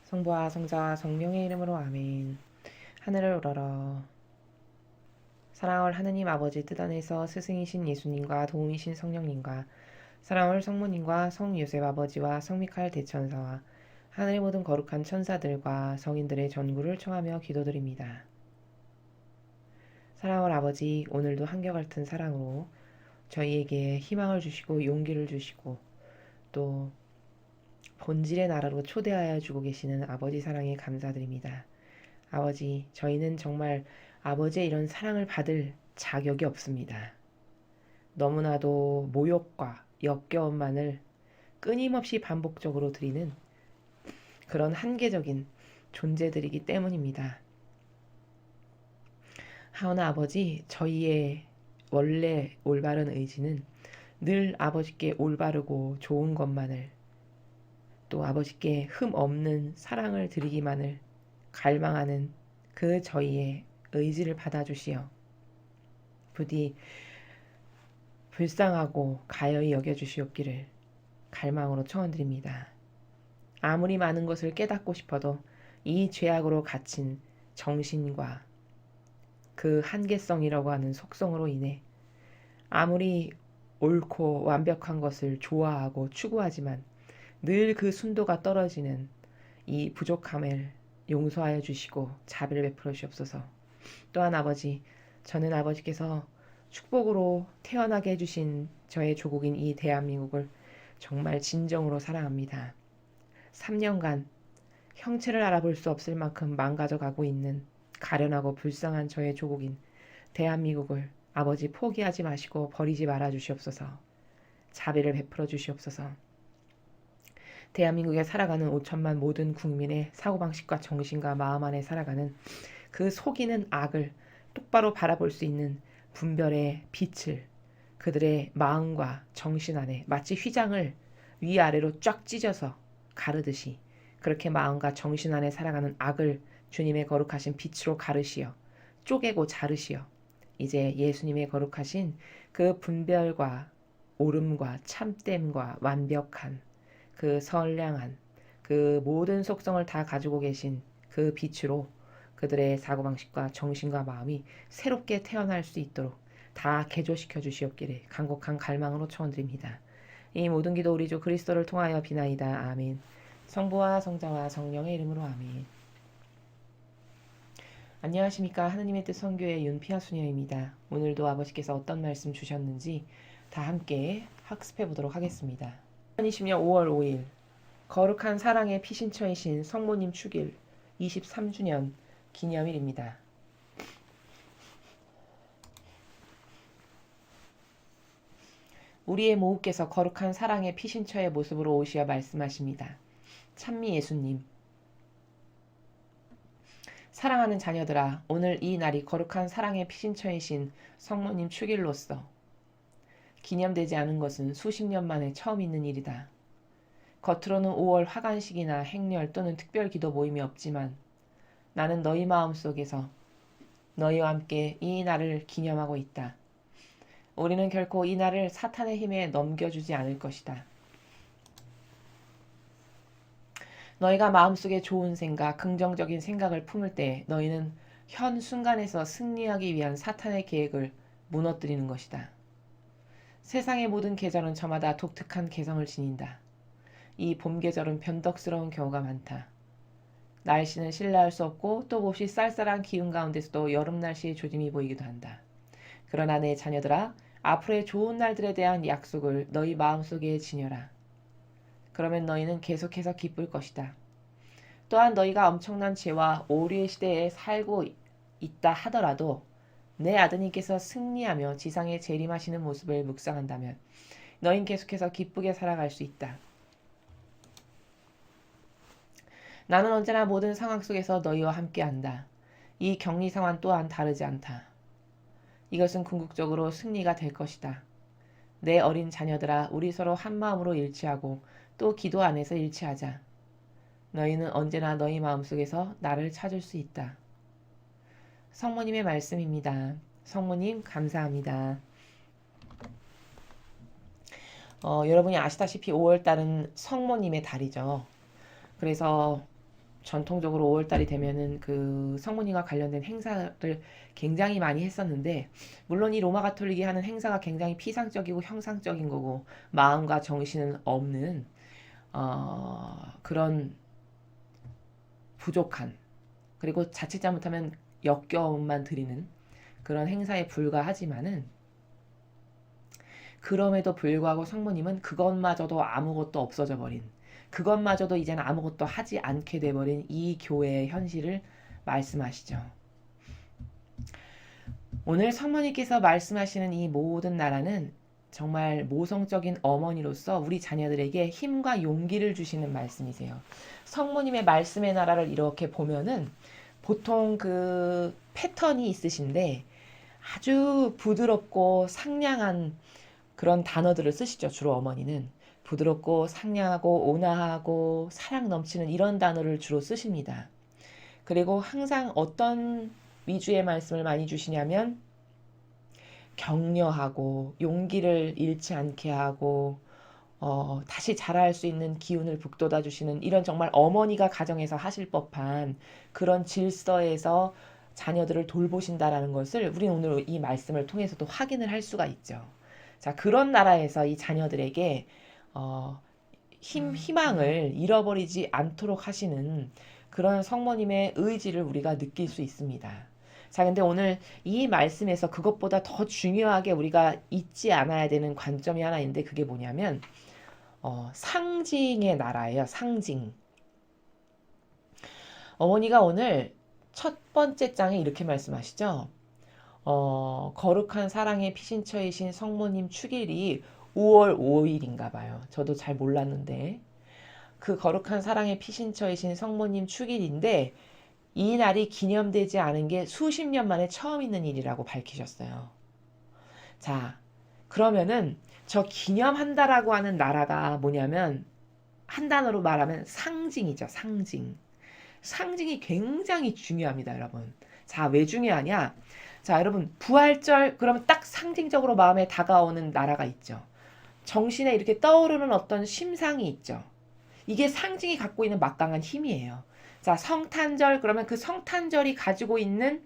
성부와 성자와 성령의 이름으로 아멘. 하늘을 우러러 사랑을 하느님 아버지 뜻 안에서 스승이신 예수님과 도움이신 성령님과 사랑을 성모님과 성요셉 아버지와 성미카엘 대천사와 하늘의 모든 거룩한 천사들과 성인들의 전구를 청하며 기도드립니다. 사랑을 아버지, 오늘도 한결같은 사랑으로 저희에게 희망을 주시고 용기를 주시고 또 본질의 나라로 초대하여 주고 계시는 아버지 사랑에 감사드립니다. 아버지, 저희는 정말 아버지의 이런 사랑을 받을 자격이 없습니다. 너무나도 모욕과 역겨움만을 끊임없이 반복적으로 드리는 그런 한계적인 존재들이기 때문입니다. 하오나 아버지, 저희의 원래 올바른 의지는 늘 아버지께 올바르고 좋은 것만을, 또 아버지께 흠 없는 사랑을 드리기만을 갈망하는 그 저희의 의지를 받아주시어 부디 불쌍하고 가여이 여겨주시옵기를 갈망으로 청원드립니다. 아무리 많은 것을 깨닫고 싶어도 이 죄악으로 갇힌 정신과 그 한계성이라고 하는 속성으로 인해 아무리 옳고 완벽한 것을 좋아하고 추구하지만 늘 그 순도가 떨어지는 이 부족함을 용서하여 주시고 자비를 베풀어 주옵소서. 또한 아버지, 저는 아버지께서 축복으로 태어나게 해주신 저의 조국인 이 대한민국을 정말 진정으로 사랑합니다. 3년간 형체를 알아볼 수 없을 만큼 망가져가고 있는 가련하고 불쌍한 저의 조국인 대한민국을 아버지 포기하지 마시고 버리지 말아 주시옵소서. 자비를 베풀어 주시옵소서. 대한민국에 살아가는 5천만 모든 국민의 사고방식과 정신과 마음 안에 살아가는 그 속이는 악을 똑바로 바라볼 수 있는 분별의 빛을 그들의 마음과 정신 안에 마치 휘장을 위아래로 쫙 찢어서 가르듯이 그렇게 마음과 정신 안에 살아가는 악을 주님의 거룩하신 빛으로 가르시어 쪼개고 자르시어 이제 예수님의 거룩하신 그 분별과 옳음과 참됨과 완벽한 그 선량한 그 모든 속성을 다 가지고 계신 그 빛으로 그들의 사고방식과 정신과 마음이 새롭게 태어날 수 있도록 다 개조시켜 주시옵기를 간곡한 갈망으로 초원드립니다. 이 모든 기도 우리 주 그리스도를 통하여 비나이다. 아멘. 성부와 성자와 성령의 이름으로 아멘. 안녕하십니까. 하느님의 뜻 선교의 윤피아 수녀입니다. 오늘도 아버지께서 어떤 말씀 주셨는지 다 함께 학습해 보도록 하겠습니다. 2020년 5월 5일 거룩한 사랑의 피신처이신 성모님 축일 23주년 기념일입니다. 우리의 모후께서 거룩한 사랑의 피신처의 모습으로 오시어 말씀하십니다. 찬미 예수님, 사랑하는 자녀들아, 오늘 이 날이 거룩한 사랑의 피신처이신 성모님 축일로서 기념되지 않은 것은 수십 년 만에 처음 있는 일이다. 겉으로는 5월 화관식이나 행렬 또는 특별 기도 모임이 없지만 나는 너희 마음속에서 너희와 함께 이 날을 기념하고 있다. 우리는 결코 이 날을 사탄의 힘에 넘겨주지 않을 것이다. 너희가 마음속에 좋은 생각, 긍정적인 생각을 품을 때 너희는 현 순간에서 승리하기 위한 사탄의 계획을 무너뜨리는 것이다. 세상의 모든 계절은 저마다 독특한 개성을 지닌다. 이 봄 계절은 변덕스러운 경우가 많다. 날씨는 신뢰할 수 없고 또 몹시 쌀쌀한 기운 가운데서도 여름 날씨의 조짐이 보이기도 한다. 그러나 내 자녀들아, 앞으로의 좋은 날들에 대한 약속을 너희 마음속에 지녀라. 그러면 너희는 계속해서 기쁠 것이다. 또한 너희가 엄청난 죄와 오류의 시대에 살고 있다 하더라도 내 아드님께서 승리하며 지상에 재림하시는 모습을 묵상한다면 너희는 계속해서 기쁘게 살아갈 수 있다. 나는 언제나 모든 상황 속에서 너희와 함께한다. 이 격리 상황 또한 다르지 않다. 이것은 궁극적으로 승리가 될 것이다. 내 어린 자녀들아, 우리 서로 한마음으로 일치하고 또 기도 안에서 일치하자. 너희는 언제나 너희 마음속에서 나를 찾을 수 있다. 성모님의 말씀입니다. 성모님 감사합니다. 여러분이 아시다시피 5월달은 성모님의 달이죠. 그래서 전통적으로 5월달이 되면은 그 성모님과 관련된 행사를 굉장히 많이 했었는데, 물론 이 로마 가톨릭이 하는 행사가 굉장히 피상적이고 형상적인 거고 마음과 정신은 없는 그런 부족한, 그리고 자칫 잘못하면 역겨움만 드리는 그런 행사에 불과하지만은, 그럼에도 불구하고 성모님은 그것마저도 아무것도 없어져 버린, 그것마저도 이제는 아무것도 하지 않게 돼버린 이 교회의 현실을 말씀하시죠. 오늘 성모님께서 말씀하시는 이 모든 나라는 정말 모성적인 어머니로서 우리 자녀들에게 힘과 용기를 주시는 말씀이세요. 성모님의 말씀의 나라를 이렇게 보면은 보통 그 패턴이 있으신데 아주 부드럽고 상냥한 그런 단어들을 쓰시죠. 주로 어머니는 부드럽고 상냥하고 온화하고 사랑 넘치는 이런 단어를 주로 쓰십니다. 그리고 항상 어떤 위주의 말씀을 많이 주시냐면 격려하고 용기를 잃지 않게 하고 다시 자랄 수 있는 기운을 북돋아 주시는, 이런 정말 어머니가 가정에서 하실 법한 그런 질서에서 자녀들을 돌보신다라는 것을 우리는 오늘 이 말씀을 통해서도 확인을 할 수가 있죠. 자, 그런 나라에서 이 자녀들에게 희망을 잃어버리지 않도록 하시는 그런 성모님의 의지를 우리가 느낄 수 있습니다. 자, 근데 오늘 이 말씀에서 그것보다 더 중요하게 우리가 잊지 않아야 되는 관점이 하나 있는데, 그게 뭐냐면 상징의 나라예요. 상징. 어머니가 오늘 첫 번째 장에 이렇게 말씀하시죠. 거룩한 사랑의 피신처이신 성모님 축일이 5월 5일인가 봐요. 저도 잘 몰랐는데 그 거룩한 사랑의 피신처이신 성모님 축일인데, 이 날이 기념되지 않은 게 수십 년 만에 처음 있는 일이라고 밝히셨어요. 자, 그러면은 저 기념한다라고 하는 나라가 뭐냐면, 한 단어로 말하면 상징이죠. 상징. 상징이 굉장히 중요합니다, 여러분. 자, 왜 중요하냐? 자, 여러분, 부활절 그러면 딱 상징적으로 마음에 다가오는 나라가 있죠. 정신에 이렇게 떠오르는 어떤 심상이 있죠. 이게 상징이 갖고 있는 막강한 힘이에요. 자, 성탄절 그러면 그 성탄절이 가지고 있는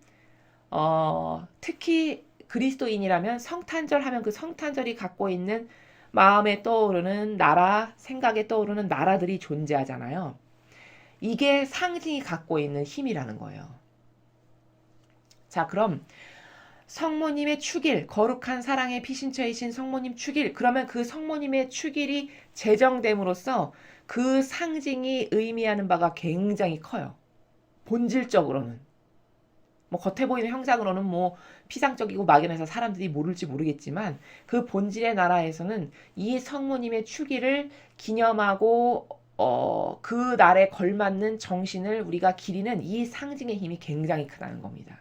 특히 그리스도인이라면 성탄절 하면 그 성탄절이 갖고 있는 마음에 떠오르는 나라, 생각에 떠오르는 나라들이 존재하잖아요. 이게 상징이 갖고 있는 힘이라는 거예요. 자, 그럼 성모님의 축일, 거룩한 사랑의 피신처이신 성모님 축일, 그러면 그 성모님의 축일이 제정됨으로써 그 상징이 의미하는 바가 굉장히 커요. 본질적으로는. 뭐 겉에 보이는 형상으로는 뭐 피상적이고 막연해서 사람들이 모를지 모르겠지만, 그 본질의 나라에서는 이 성모님의 축일을 기념하고 그 날에 걸맞는 정신을 우리가 기리는 이 상징의 힘이 굉장히 크다는 겁니다.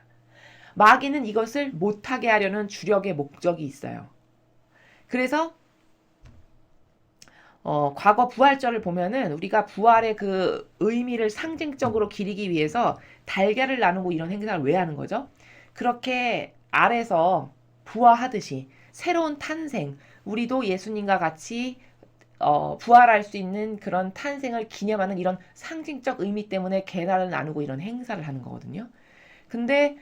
마귀는 이것을 못하게 하려는 주력의 목적이 있어요. 그래서 과거 부활절을 보면은 우리가 부활의 그 의미를 상징적으로 기리기 위해서 달걀을 나누고 이런 행사를 왜 하는 거죠? 그렇게 아래서 부화하듯이 새로운 탄생, 우리도 예수님과 같이 부활할 수 있는 그런 탄생을 기념하는 이런 상징적 의미 때문에 계란을 나누고 이런 행사를 하는 거거든요. 근데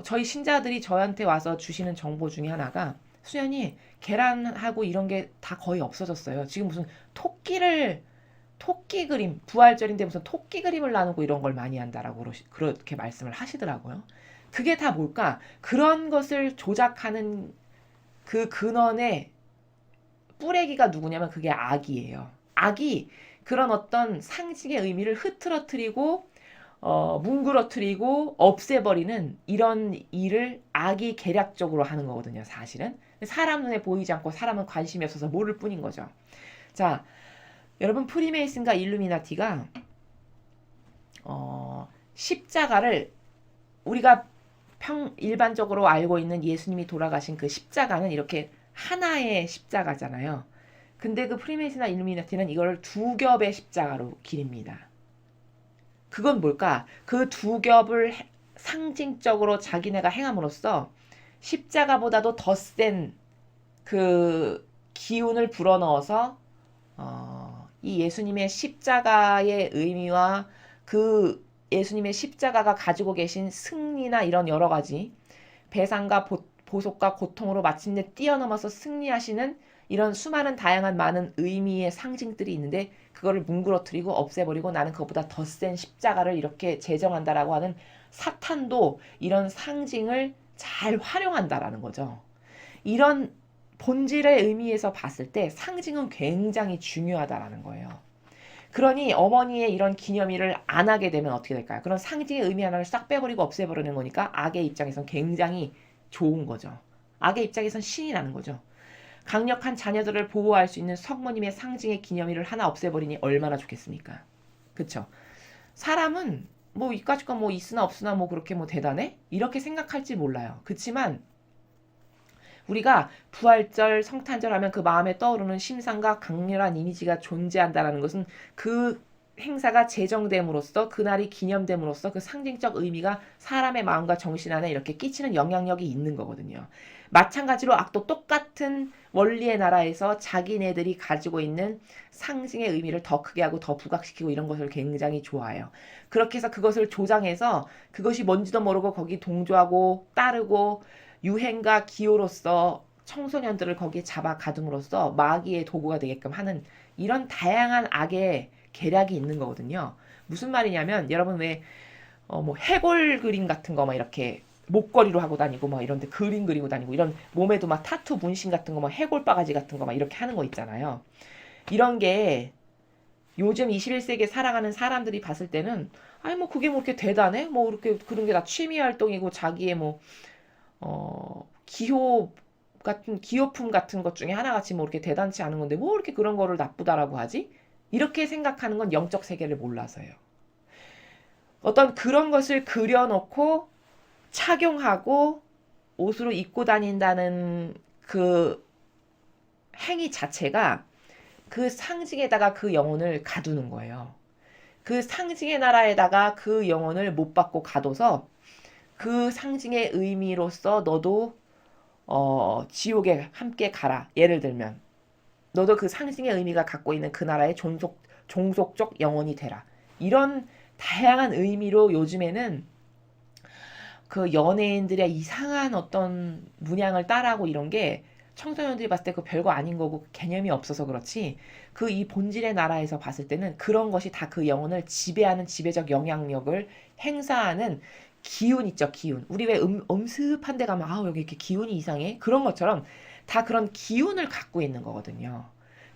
저희 신자들이 저한테 와서 주시는 정보 중에 하나가, 수연이 계란하고 이런 게 다 거의 없어졌어요. 지금 무슨 토끼 그림, 부활절인데 무슨 토끼 그림을 나누고 이런 걸 많이 한다라고 그렇게 말씀을 하시더라고요. 그게 다 뭘까? 그런 것을 조작하는 그 근원의 뿌레기가 누구냐면 그게 악이에요. 악이 그런 어떤 상징의 의미를 흐트러뜨리고 뭉그러뜨리고 없애버리는 이런 일을 악이 계략적으로 하는 거거든요, 사실은. 사람 눈에 보이지 않고 사람은 관심이 없어서 모를 뿐인 거죠. 자, 여러분, 프리메이슨과 일루미나티가 십자가를, 우리가 일반적으로 알고 있는 예수님이 돌아가신 그 십자가는 이렇게 하나의 십자가잖아요. 근데 그 프리메이슨과 일루미나티는 이걸 두 겹의 십자가로 기립니다. 그건 뭘까? 그 두 겹을 상징적으로 자기네가 행함으로써 십자가보다도 더 센 그 기운을 불어넣어서 이 예수님의 십자가의 의미와 그 예수님의 십자가가 가지고 계신 승리나 이런 여러 가지 배상과 보속과 고통으로 마침내 뛰어넘어서 승리하시는 이런 수많은 다양한 많은 의미의 상징들이 있는데 그거를 뭉그러뜨리고 없애버리고 나는 그것보다 더 센 십자가를 이렇게 제정한다라고 하는 사탄도 이런 상징을 잘 활용한다라는 거죠. 이런 본질의 의미에서 봤을 때 상징은 굉장히 중요하다라는 거예요. 그러니 어머니의 이런 기념일을 안 하게 되면 어떻게 될까요? 그런 상징의 의미 하나를 싹 빼버리고 없애버리는 거니까 악의 입장에선 굉장히 좋은 거죠. 악의 입장에선 신이 나는 거죠. 강력한 자녀들을 보호할 수 있는 성모님의 상징의 기념일을 하나 없애버리니 얼마나 좋겠습니까? 그쵸? 사람은 뭐 이까짓 거 뭐 있으나 없으나 뭐 그렇게 뭐 대단해? 이렇게 생각할지 몰라요. 그치만 우리가 부활절, 성탄절 하면 그 마음에 떠오르는 심상과 강렬한 이미지가 존재한다는 것은 그 행사가 제정됨으로써 그날이 기념됨으로써 그 상징적 의미가 사람의 마음과 정신 안에 이렇게 끼치는 영향력이 있는 거거든요. 마찬가지로 악도 똑같은 원리의 나라에서 자기네들이 가지고 있는 상징의 의미를 더 크게 하고 더 부각시키고 이런 것을 굉장히 좋아해요. 그렇게 해서 그것을 조장해서 그것이 뭔지도 모르고 거기 동조하고 따르고 유행과 기호로서 청소년들을 거기에 잡아 가둠으로써 마귀의 도구가 되게끔 하는 이런 다양한 악의 계략이 있는 거거든요. 무슨 말이냐면 여러분 왜 뭐 해골 그림 같은 거 막 이렇게 목걸이로 하고 다니고 막 이런데 그림 그리고 다니고 이런 몸에도 막 타투 문신 같은 거 막 해골 바가지 같은 거 막 이렇게 하는 거 있잖아요. 이런 게 요즘 21세기에 살아가는 사람들이 봤을 때는 아니 뭐 그게 뭐 이렇게 대단해? 뭐 이렇게 그런 게 다 취미 활동이고 자기의 뭐 기호 같은 기호품 같은 것 중에 하나같이 뭐 이렇게 대단치 않은 건데 뭐 이렇게 그런 거를 나쁘다라고 하지? 이렇게 생각하는 건 영적 세계를 몰라서요. 어떤 그런 것을 그려놓고 착용하고 옷으로 입고 다닌다는 그 행위 자체가 그 상징에다가 그 영혼을 가두는 거예요. 그 상징의 나라에다가 그 영혼을 못 받고 가둬서 그 상징의 의미로서 너도 지옥에 함께 가라. 예를 들면 너도 그 상징의 의미가 갖고 있는 그 나라의 종속적 영혼이 되라. 이런 다양한 의미로 요즘에는 그 연예인들의 이상한 어떤 문양을 따라하고 이런 게 청소년들이 봤을 때 그 별거 아닌 거고 개념이 없어서 그렇지 그 이 본질의 나라에서 봤을 때는 그런 것이 다 그 영혼을 지배하는 지배적 영향력을 행사하는 기운 있죠, 기운. 우리 왜 엄습한 데 가면 여기 이렇게 기운이 이상해? 그런 것처럼 다 그런 기운을 갖고 있는 거거든요.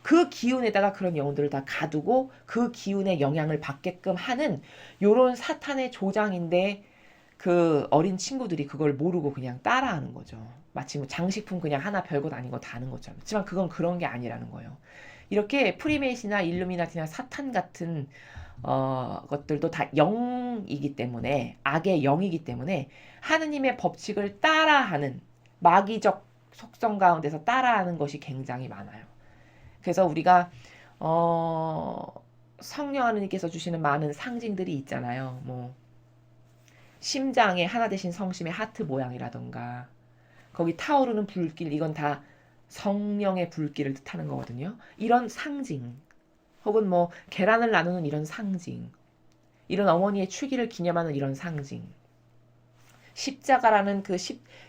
그 기운에다가 그런 영혼들을 다 가두고 그 기운의 영향을 받게끔 하는 요런 사탄의 조장인데 그 어린 친구들이 그걸 모르고 그냥 따라하는 거죠. 마치 뭐 장식품 그냥 하나 별것 아닌 거 다 아는 것처럼. 하지만 그건 그런 게 아니라는 거예요. 이렇게 프리메이시나 일루미나티나 사탄 같은 것들도 다 영이기 때문에 악의 영이기 때문에 하느님의 법칙을 따라하는 마귀적 속성 가운데서 따라하는 것이 굉장히 많아요. 그래서 우리가 성령 하느님께서 주시는 많은 상징들이 있잖아요. 뭐 심장에 하나 되신 성심의 하트 모양이라던가 거기 타오르는 불길 이건 다 성령의 불길을 뜻하는 거거든요. 이런 상징 혹은 뭐 계란을 나누는 이런 상징 이런 어머니의 추기를 기념하는 이런 상징 십자가라는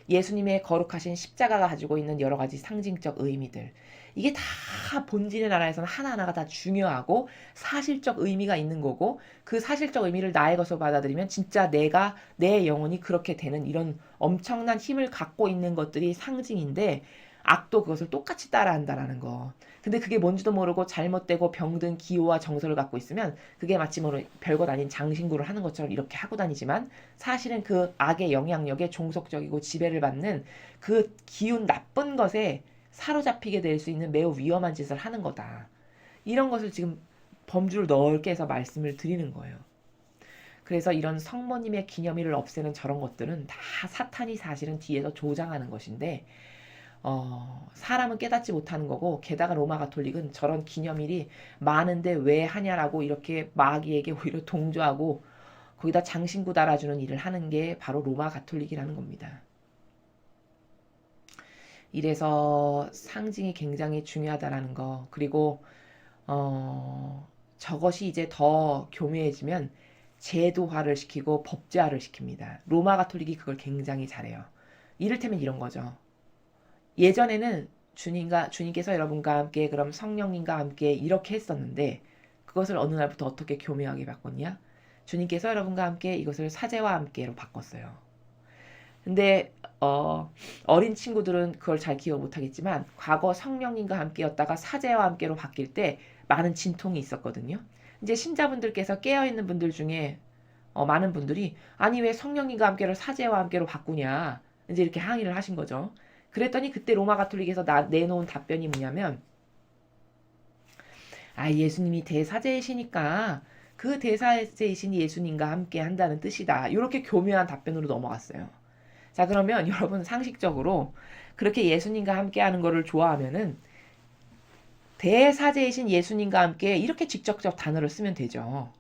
예수님의 거룩하신 십자가가 가지고 있는 여러 가지 상징적 의미들 이게 다 본질의 나라에서는 하나하나가 다 중요하고 사실적 의미가 있는 거고 그 사실적 의미를 나의 것으로 받아들이면 진짜 내 영혼이 그렇게 되는 이런 엄청난 힘을 갖고 있는 것들이 상징인데 악도 그것을 똑같이 따라한다라는 거. 근데 그게 뭔지도 모르고 잘못되고 병든 기호와 정서를 갖고 있으면 그게 마치 뭐 별것 아닌 장신구를 하는 것처럼 이렇게 하고 다니지만 사실은 그 악의 영향력에 종속적이고 지배를 받는 그 기운 나쁜 것에 사로잡히게 될 수 있는 매우 위험한 짓을 하는 거다. 이런 것을 지금 범주를 넓게 해서 말씀을 드리는 거예요. 그래서 이런 성모님의 기념일을 없애는 저런 것들은 다 사탄이 사실은 뒤에서 조장하는 것인데 사람은 깨닫지 못하는 거고 게다가 로마 가톨릭은 저런 기념일이 많은데 왜 하냐라고 이렇게 마귀에게 오히려 동조하고 거기다 장신구 달아주는 일을 하는 게 바로 로마 가톨릭이라는 겁니다. 이래서 상징이 굉장히 중요하다라는 거 그리고 저것이 이제 더 교묘해지면 제도화를 시키고 법제화를 시킵니다. 로마 가톨릭이 그걸 굉장히 잘해요. 이를테면 이런 거죠. 예전에는 주님께서 여러분과 함께 그럼 성령님과 함께 이렇게 했었는데 그것을 어느 날부터 어떻게 교묘하게 바꿨냐? 주님께서 여러분과 함께 이것을 사제와 함께로 바꿨어요. 근데 어린 친구들은 그걸 잘 기억 못하겠지만 과거 성령님과 함께였다가 사제와 함께로 바뀔 때 많은 진통이 있었거든요. 이제 신자분들께서 깨어있는 분들 중에 많은 분들이 아니 왜 성령님과 함께를 사제와 함께로 바꾸냐 이제 이렇게 항의를 하신 거죠. 그랬더니 그때 로마 가톨릭에서 내놓은 답변이 뭐냐면 예수님이 대사제이시니까 그 대사제이신 예수님과 함께 한다는 뜻이다. 이렇게 교묘한 답변으로 넘어갔어요. 자 그러면 여러분 상식적으로 그렇게 예수님과 함께 하는 거를 좋아하면은 대사제이신 예수님과 함께 이렇게 직접적 단어를 쓰면 되죠.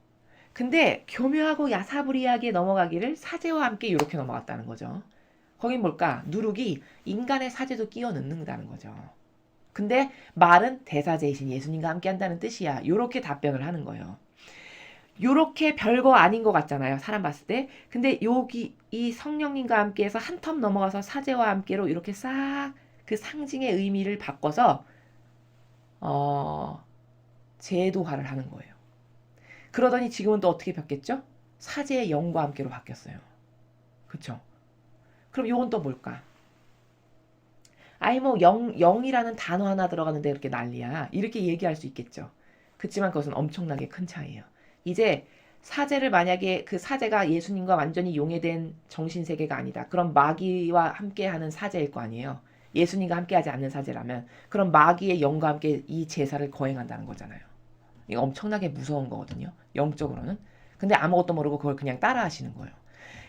근데 교묘하고 야사부리하게 넘어가기를 사제와 함께 이렇게 넘어갔다는 거죠. 거긴 뭘까? 누룩이 인간의 사제도 끼워 넣는다는 거죠. 근데 말은 대사제이신 예수님과 함께 한다는 뜻이야. 이렇게 답변을 하는 거예요. 요렇게 별거 아닌 것 같잖아요. 사람 봤을 때. 근데 여기 이 성령님과 함께해서 한 텀 넘어가서 사제와 함께로 이렇게 싹 그 상징의 의미를 바꿔서 제도화를 하는 거예요. 그러더니 지금은 또 어떻게 바뀌었죠? 사제의 영과 함께로 바뀌었어요. 그쵸? 그럼 요건 또 뭘까? 뭐 영이라는 단어 하나 들어가는데 이렇게 난리야. 이렇게 얘기할 수 있겠죠. 그렇지만 그것은 엄청나게 큰 차이예요. 이제 사제를 만약에 그 사제가 예수님과 완전히 용해된 정신세계가 아니다. 그럼 마귀와 함께하는 사제일 거 아니에요. 예수님과 함께하지 않는 사제라면 그럼 마귀의 영과 함께 이 제사를 거행한다는 거잖아요. 이거 엄청나게 무서운 거거든요. 영적으로는. 근데 아무것도 모르고 그걸 그냥 따라 하시는 거예요.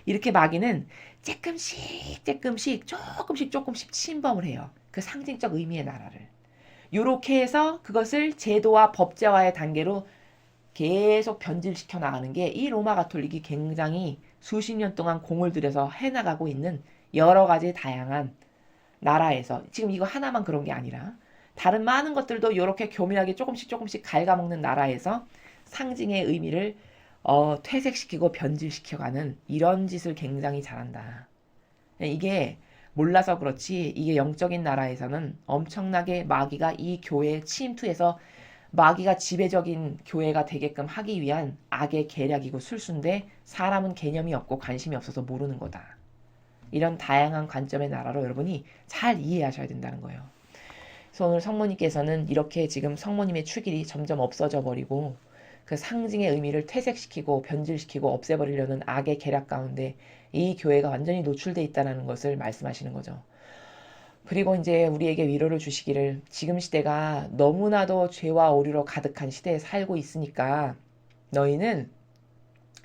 이렇게 마귀는 조금씩 침범을 해요. 그 상징적 의미의 나라를. 요렇게 해서 그것을 제도와 법제화의 단계로 계속 변질시켜 나가는 게 이 로마 가톨릭이 굉장히 수십 년 동안 공을 들여서 해나가고 있는 여러 가지 다양한 나라에서 지금 이거 하나만 그런 게 아니라 다른 많은 것들도 이렇게 교묘하게 조금씩 갉아먹는 나라에서 상징의 의미를 퇴색시키고 변질시켜가는 이런 짓을 굉장히 잘한다. 이게 몰라서 그렇지 이게 영적인 나라에서는 엄청나게 마귀가 이 교회에 침투해서 마귀가 지배적인 교회가 되게끔 하기 위한 악의 계략이고 술수인데 사람은 개념이 없고 관심이 없어서 모르는 거다. 이런 다양한 관점의 나라로 여러분이 잘 이해하셔야 된다는 거예요. 그래서 오늘 성모님께서는 이렇게 지금 성모님의 축일이 점점 없어져 버리고 그 상징의 의미를 퇴색시키고 변질시키고 없애버리려는 악의 계략 가운데 이 교회가 완전히 노출돼 있다는 것을 말씀하시는 거죠. 그리고 이제 우리에게 위로를 주시기를 지금 시대가 너무나도 죄와 오류로 가득한 시대에 살고 있으니까 너희는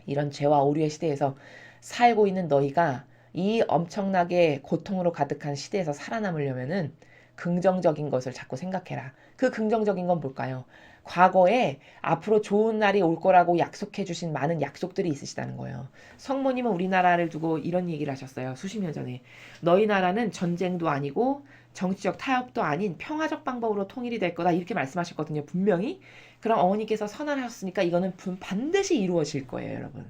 이런 죄와 오류의 시대에서 살고 있는 너희가 이 엄청나게 고통으로 가득한 시대에서 살아남으려면은 긍정적인 것을 자꾸 생각해라. 그 긍정적인 건 뭘까요? 과거에 앞으로 좋은 날이 올 거라고 약속해 주신 많은 약속들이 있으시다는 거예요. 성모님은 우리나라를 두고 이런 얘기를 하셨어요. 수십 년 전에. 너희 나라는 전쟁도 아니고 정치적 타협도 아닌 평화적 방법으로 통일이 될 거다. 이렇게 말씀하셨거든요. 분명히. 그럼 어머니께서 선언하셨으니까 이거는 반드시 이루어질 거예요, 여러분.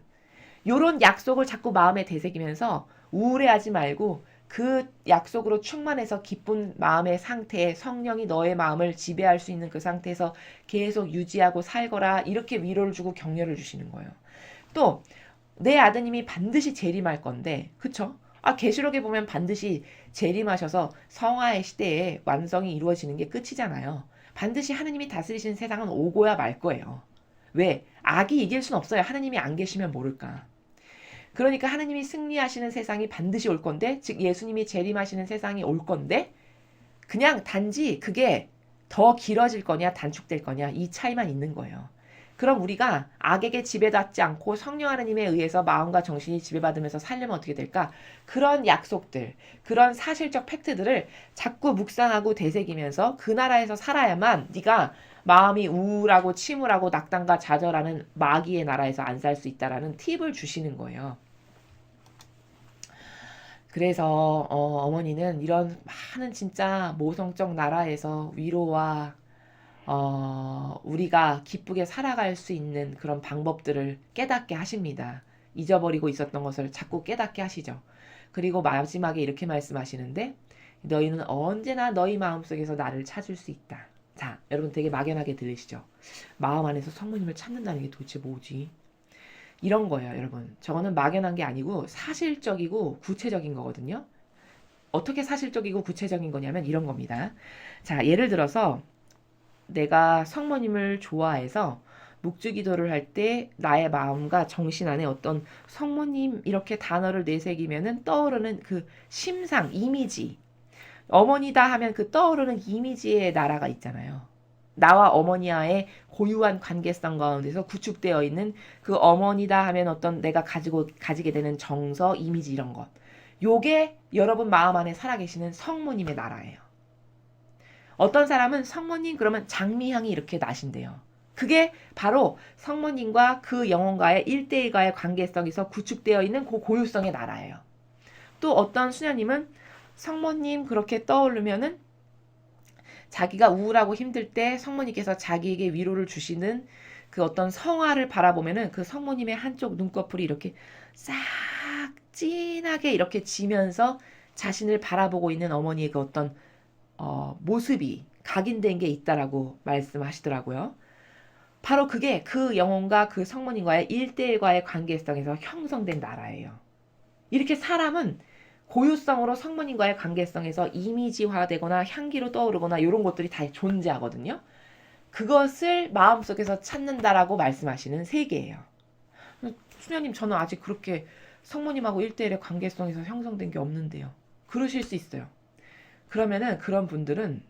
요런 약속을 자꾸 마음에 되새기면서 우울해하지 말고 그 약속으로 충만해서 기쁜 마음의 상태에 성령이 너의 마음을 지배할 수 있는 그 상태에서 계속 유지하고 살거라 이렇게 위로를 주고 격려를 주시는 거예요. 또 내 아드님이 반드시 재림할 건데 그쵸? 계시록에 보면 반드시 재림하셔서 성화의 시대에 완성이 이루어지는 게 끝이잖아요. 반드시 하느님이 다스리시는 세상은 오고야 말 거예요. 왜? 악이 이길 순 없어요. 하느님이 안 계시면 모를까. 그러니까 하느님이 승리하시는 세상이 반드시 올 건데 즉 예수님이 재림하시는 세상이 올 건데 그냥 단지 그게 더 길어질 거냐 단축될 거냐 이 차이만 있는 거예요. 그럼 우리가 악에게 지배받지 않고 성령 하느님에 의해서 마음과 정신이 지배받으면서 살려면 어떻게 될까? 그런 약속들, 그런 사실적 팩트들을 자꾸 묵상하고 되새기면서 그 나라에서 살아야만 네가 마음이 우울하고 침울하고 낙담과 좌절하는 마귀의 나라에서 안 살 수 있다라는 팁을 주시는 거예요. 그래서 어머니는 이런 많은 진짜 모성적 나라에서 위로와 우리가 기쁘게 살아갈 수 있는 그런 방법들을 깨닫게 하십니다. 잊어버리고 있었던 것을 자꾸 깨닫게 하시죠. 그리고 마지막에 이렇게 말씀하시는데 너희는 언제나 너희 마음속에서 나를 찾을 수 있다. 자, 여러분 되게 막연하게 들리시죠? 마음 안에서 성모님을 찾는다는 게 도대체 뭐지? 이런 거예요, 여러분. 저거는 막연한 게 아니고 사실적이고 구체적인 거거든요. 어떻게 사실적이고 구체적인 거냐면 이런 겁니다. 자, 예를 들어서 내가 성모님을 좋아해서 묵주기도를 할 때 나의 마음과 정신 안에 어떤 성모님 이렇게 단어를 내새기면은 떠오르는 그 심상, 이미지. 어머니다 하면 그 떠오르는 이미지의 나라가 있잖아요. 나와 어머니와의 고유한 관계성 가운데서 구축되어 있는 그 어머니다 하면 어떤 내가 가지게 되는 정서, 이미지 이런 것. 요게 여러분 마음 안에 살아계시는 성모님의 나라예요. 어떤 사람은 성모님 그러면 장미향이 이렇게 나신대요. 그게 바로 성모님과 그 영혼과의 1대1과의 관계성에서 구축되어 있는 그 고유성의 나라예요. 또 어떤 수녀님은 성모님 그렇게 떠오르면은 자기가 우울하고 힘들 때 성모님께서 자기에게 위로를 주시는 그 어떤 성화를 바라보면은 그 성모님의 한쪽 눈꺼풀이 이렇게 싹 진하게 이렇게 지면서 자신을 바라보고 있는 어머니의 그 어떤 모습이 각인된 게 있다라고 말씀하시더라고요. 바로 그게 그 영혼과 그 성모님과의 1대1과의 관계성에서 형성된 나라예요. 이렇게 사람은 고유성으로 성모님과의 관계성에서 이미지화되거나 향기로 떠오르거나 이런 것들이 다 존재하거든요. 그것을 마음속에서 찾는다라고 말씀하시는 세계예요. 수녀님 저는 아직 그렇게 성모님하고 1대1의 관계성에서 형성된 게 없는데요. 그러실 수 있어요. 그러면은 그런 분들은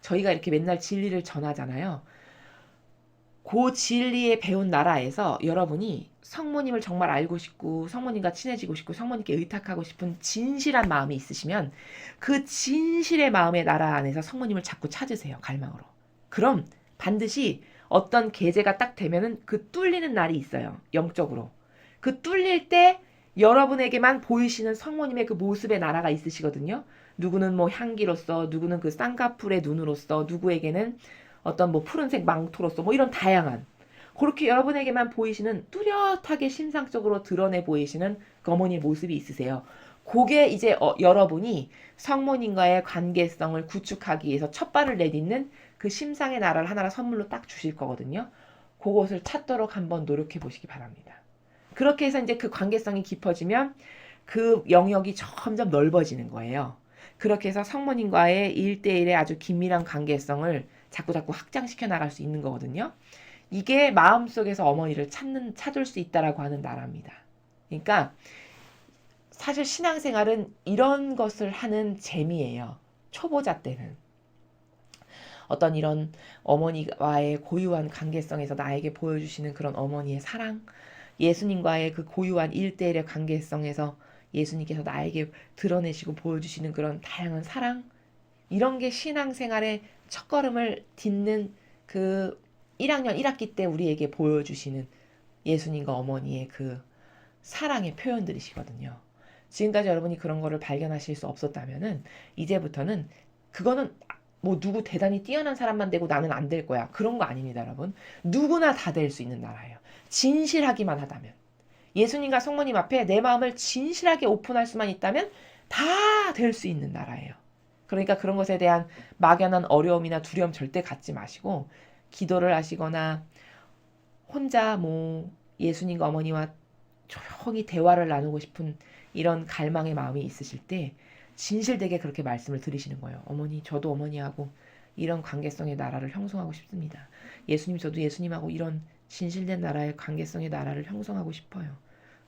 저희가 이렇게 맨날 진리를 전하잖아요. 그 진리에 배운 나라에서 여러분이 성모님을 정말 알고 싶고 성모님과 친해지고 싶고 성모님께 의탁하고 싶은 진실한 마음이 있으시면 그 진실의 마음의 나라 안에서 성모님을 자꾸 찾으세요. 갈망으로. 그럼 반드시 어떤 계제가 딱 되면은 그 뚫리는 날이 있어요. 영적으로. 그 뚫릴 때 여러분에게만 보이시는 성모님의 그 모습의 나라가 있으시거든요. 누구는 뭐 향기로서, 누구는 그 쌍꺼풀의 눈으로서, 누구에게는 어떤 뭐 푸른색 망토로서 뭐 이런 다양한 그렇게 여러분에게만 보이시는 뚜렷하게 심상적으로 드러내 보이시는 그 어머니의 모습이 있으세요. 그게 이제 여러분이 성모님과의 관계성을 구축하기 위해서 첫 발을 내딛는 그 심상의 나라를 하나를 선물로 딱 주실 거거든요. 그것을 찾도록 한번 노력해 보시기 바랍니다. 그렇게 해서 이제 그 관계성이 깊어지면 그 영역이 점점 넓어지는 거예요. 그렇게 해서 성모님과의 1대1의 아주 긴밀한 관계성을 자꾸 확장시켜 나갈 수 있는 거거든요. 이게 마음속에서 어머니를 찾을 수 있다라고 하는 나라입니다. 그러니까 사실 신앙생활은 이런 것을 하는 재미예요. 초보자 때는. 어떤 이런 어머니와의 고유한 관계성에서 나에게 보여주시는 그런 어머니의 사랑, 예수님과의 그 고유한 1대1의 관계성에서 예수님께서 나에게 드러내시고 보여주시는 그런 다양한 사랑, 이런 게 신앙생활의 첫걸음을 딛는 그 1학년 1학기 때 우리에게 보여주시는 예수님과 어머니의 그 사랑의 표현들이시거든요. 지금까지 여러분이 그런 거를 발견하실 수 없었다면은 이제부터는 그거는 뭐 누구 대단히 뛰어난 사람만 되고 나는 안 될 거야. 그런 거 아닙니다, 여러분. 누구나 다 될 수 있는 나라예요. 진실하기만 하다면. 예수님과 성모님 앞에 내 마음을 진실하게 오픈할 수만 있다면 다 될 수 있는 나라예요. 그러니까 그런 것에 대한 막연한 어려움이나 두려움 절대 갖지 마시고 기도를 하시거나 혼자 뭐 예수님과 어머니와 조용히 대화를 나누고 싶은 이런 갈망의 마음이 있으실 때 진실되게 그렇게 말씀을 드리시는 거예요. 어머니, 저도 어머니하고 이런 관계성의 나라를 형성하고 싶습니다. 예수님, 저도 예수님하고 이런 진실된 나라의 관계성의 나라를 형성하고 싶어요.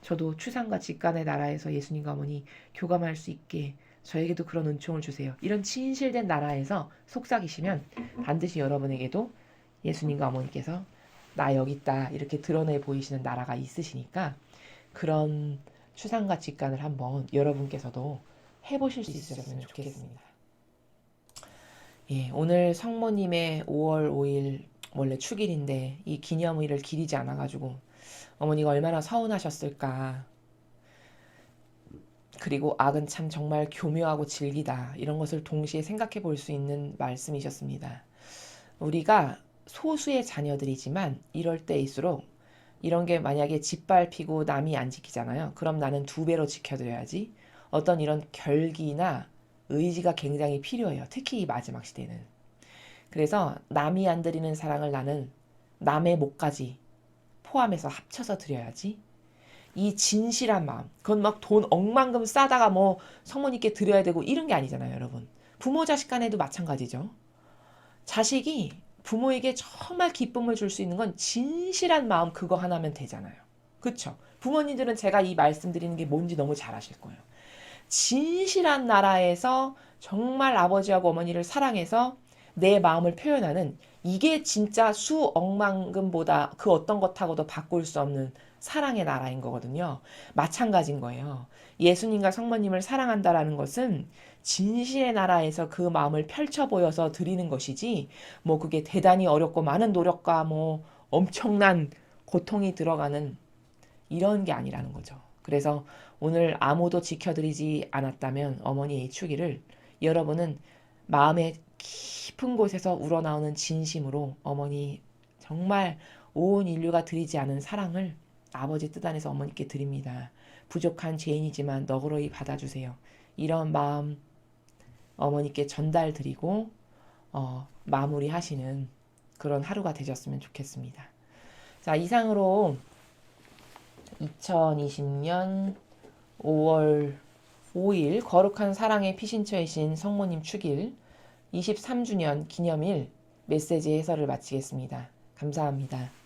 저도 추상과 직간의 나라에서 예수님과 어머니 교감할 수 있게 저에게도 그런 은총을 주세요. 이런 진실된 나라에서 속삭이시면 반드시 여러분에게도 예수님과 어머니께서 나 여기 있다 이렇게 드러내 보이시는 나라가 있으시니까 그런 추상과 직간을 한번 여러분께서도 해보실 수 있으면 좋겠습니다. 예, 오늘 성모님의 5월 5일 원래 축일인데 이 기념일을 기리지 않아가지고 어머니가 얼마나 서운하셨을까. 그리고 악은 참 정말 교묘하고 질기다. 이런 것을 동시에 생각해 볼 수 있는 말씀이셨습니다. 우리가 소수의 자녀들이지만 이럴 때일수록 이런 게 만약에 짓밟히고 남이 안 지키잖아요. 그럼 나는 두 배로 지켜드려야지. 어떤 이런 결기나 의지가 굉장히 필요해요. 특히 이 마지막 시대는. 그래서 남이 안 드리는 사랑을 나는 남의 목까지 포함해서 합쳐서 드려야지. 이 진실한 마음. 그건 막 돈 억만금 싸다가 뭐 성모님께 드려야 되고 이런 게 아니잖아요, 여러분. 부모 자식 간에도 마찬가지죠. 자식이 부모에게 정말 기쁨을 줄 수 있는 건 진실한 마음 그거 하나면 되잖아요. 그쵸? 부모님들은 제가 이 말씀드리는 게 뭔지 너무 잘 아실 거예요. 진실한 나라에서 정말 아버지하고 어머니를 사랑해서 내 마음을 표현하는 이게 진짜 수억만금보다 그 어떤 것하고도 바꿀 수 없는 사랑의 나라인 거거든요. 마찬가지인 거예요. 예수님과 성모님을 사랑한다라는 것은 진실의 나라에서 그 마음을 펼쳐 보여서 드리는 것이지, 뭐 그게 대단히 어렵고 많은 노력과 뭐 엄청난 고통이 들어가는 이런 게 아니라는 거죠. 그래서 오늘 아무도 지켜드리지 않았다면 어머니의 추기를 여러분은 마음의 깊은 곳에서 우러나오는 진심으로 어머니 정말 온 인류가 드리지 않은 사랑을 아버지 뜻 안에서 어머니께 드립니다. 부족한 죄인이지만 너그러이 받아주세요. 이런 마음 어머니께 전달드리고 마무리하시는 그런 하루가 되셨으면 좋겠습니다. 자, 이상으로 2020년 5월 5일 거룩한 사랑의 피신처이신 성모님 축일 23주년 기념일 메시지 해설을 마치겠습니다. 감사합니다.